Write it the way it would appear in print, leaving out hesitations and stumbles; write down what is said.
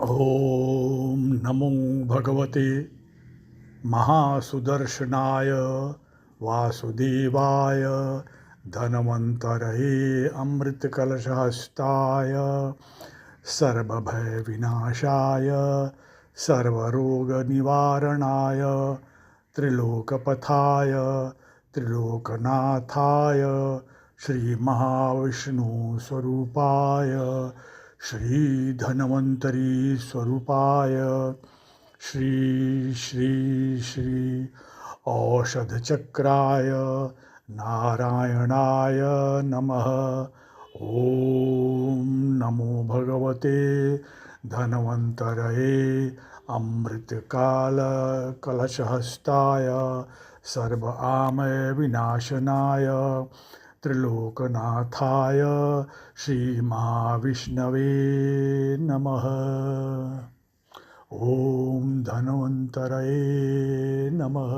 ॐ नमो भगवते महासुदर्शनाय वासुदेवाय धन्वन्तरये अमृतकलशहस्ताय सर्वभयविनाशाय सर्वरोगनिवारणाय त्रिलोकपथाय त्रिलोकनाथाय श्रीमहाविष्णुस्वरूपाय श्रीधन्वन्तरी स्वरूपाय श्री श्री श्री औषधचक्राय नारायणाय नमः। ॐ नमो भगवते धन्वन्तरये अमृतकालकलशहस्ताय सर्व आमय विनाशनाय त्रिलोकनाथाय श्रीमहाविष्णवे नमः। ॐ धन्वन्तरये नमः।